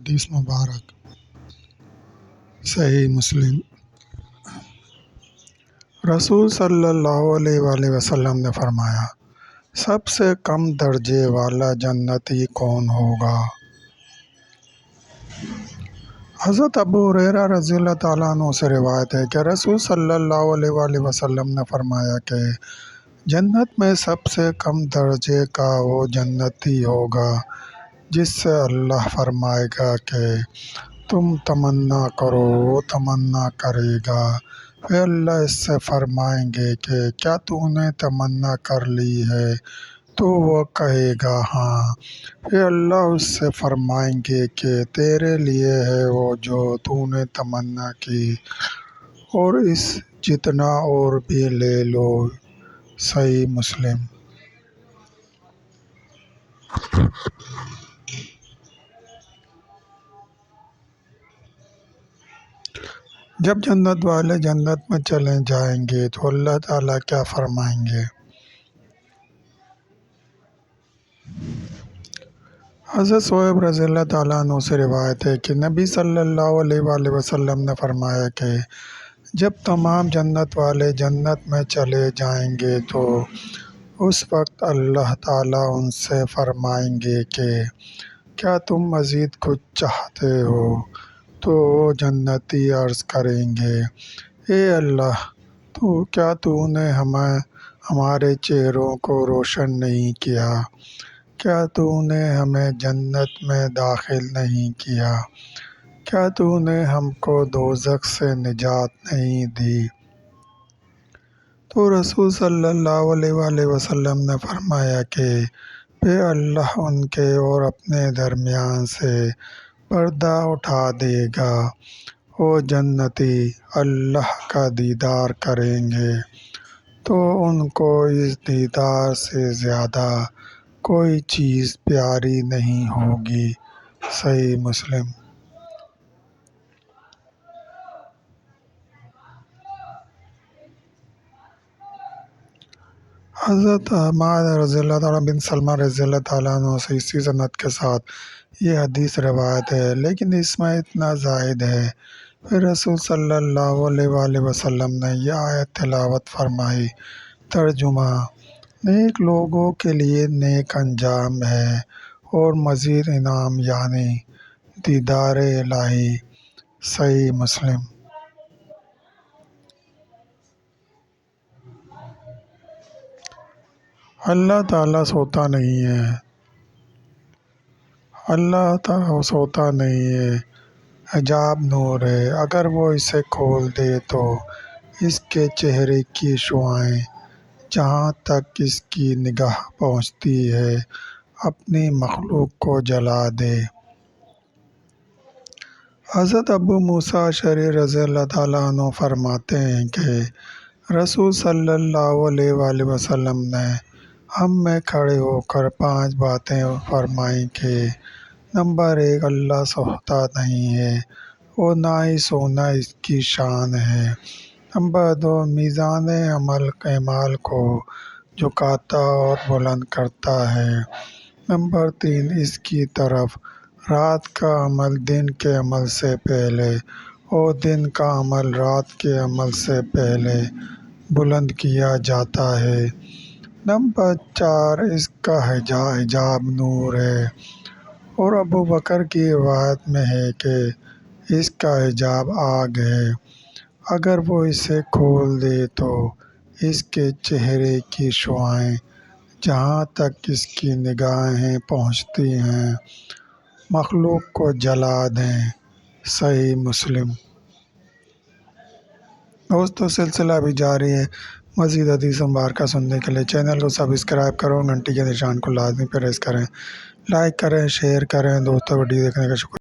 حدیث مبارک صحیح مسلم۔ رسول صلی اللہ علیہ وآلہ وسلم نے فرمایا، سب سے کم درجے والا جنتی کون ہوگا؟ حضرت ابو ہریرہ رضی اللہ تعالیٰ عنہ سے روایت ہے کہ رسول صلی اللہ علیہ وآلہ وسلم نے فرمایا کہ جنت میں سب سے کم درجے کا وہ جنتی ہوگا جس سے اللہ فرمائے گا کہ تم تمنا کرو، وہ تمنا کرے گا۔ پھر اللہ اس سے فرمائیں گے کہ کیا تو نے تمنا کر لی ہے؟ تو وہ کہے گا ہاں۔ پھر اللہ اس سے فرمائیں گے کہ تیرے لیے ہے وہ جو تو نے تمنا کی، اور اس جتنا اور بھی لے لو۔ صحیح مسلم۔ جب جنت والے جنت میں چلے جائیں گے تو اللہ تعالیٰ کیا فرمائیں گے؟ حضرت صہیب رضی اللہ تعالیٰ عنہ سے روایت ہے کہ نبی صلی اللہ علیہ وآلہ وسلم نے فرمایا کہ جب تمام جنت والے جنت میں چلے جائیں گے تو اس وقت اللہ تعالیٰ ان سے فرمائیں گے کہ کیا تم مزید کچھ چاہتے ہو؟ تو وہ جنتی عرض کریں گے، اے اللہ، کیا تو نے ہمارے چہروں کو روشن نہیں کیا؟ کیا تو نے ہمیں جنت میں داخل نہیں کیا؟ کیا تو نے ہم کو دوزخ سے نجات نہیں دی؟ تو رسول صلی اللہ علیہ وآلہ وسلم نے فرمایا کہ پھر اللہ ان کے اور اپنے درمیان سے پردہ اٹھا دے گا۔ وہ جنتی اللہ کا دیدار کریں گے تو ان کو اس دیدار سے زیادہ کوئی چیز پیاری نہیں ہوگی۔ صحیح مسلم۔ حضرت حماد رضی اللہ تعالیٰ بن سلمہ رضی اللہ تعالیٰ عنہ سے اسی سند کے ساتھ یہ حدیث روایت ہے، لیکن اس میں اتنا زائد ہے۔ پھر رسول صلی اللہ علیہ وآلہ وسلم نے یہ آیت تلاوت فرمائی۔ ترجمہ: نیک لوگوں کے لیے نیک انجام ہے اور مزید انعام یعنی دیدار الہی۔ صحیح مسلم۔ اللہ تعالیٰ سوتا نہیں ہے۔ اللہ تعالیٰ سوتا نہیں ہے، حجاب نور ہے۔ اگر وہ اسے کھول دے تو اس کے چہرے کی شعاعیں جہاں تک اس کی نگاہ پہنچتی ہے اپنی مخلوق کو جلا دے۔ حضرت ابو موسیٰ اشعری رضی اللہ تعالیٰ عنہ فرماتے ہیں کہ رسول صلی اللہ علیہ وآلہ وسلم نے ہم میں کھڑے ہو کر 5 باتیں فرمائیں کہ نمبر 1، اللہ سوتا نہیں ہے اور نہ ہی سونا اس کی شان ہے۔ نمبر 2، میزان اعمال کو جھکاتا اور بلند کرتا ہے۔ نمبر 3، اس کی طرف رات کا عمل دن کے عمل سے پہلے اور دن کا عمل رات کے عمل سے پہلے بلند کیا جاتا ہے۔ نمبر 4، اس کا حجاب نور ہے، اور ابو بکر کی روایت میں ہے کہ اس کا حجاب آگ ہے۔ اگر وہ اسے کھول دے تو اس کے چہرے کی شعاعیں جہاں تک اس کی نگاہیں پہنچتی ہیں مخلوق کو جلا دیں۔ صحیح مسلم۔ دوستو، سلسلہ بھی جاری ہے۔ مزید حدیث مبارکہ سننے کے لیے چینل کو سبسکرائب کرو، گھنٹی کے نشان کو لازمی پریس کریں، لائک کریں، شیئر کریں۔ دوستو، ویڈیو دیکھنے کا شکریہ۔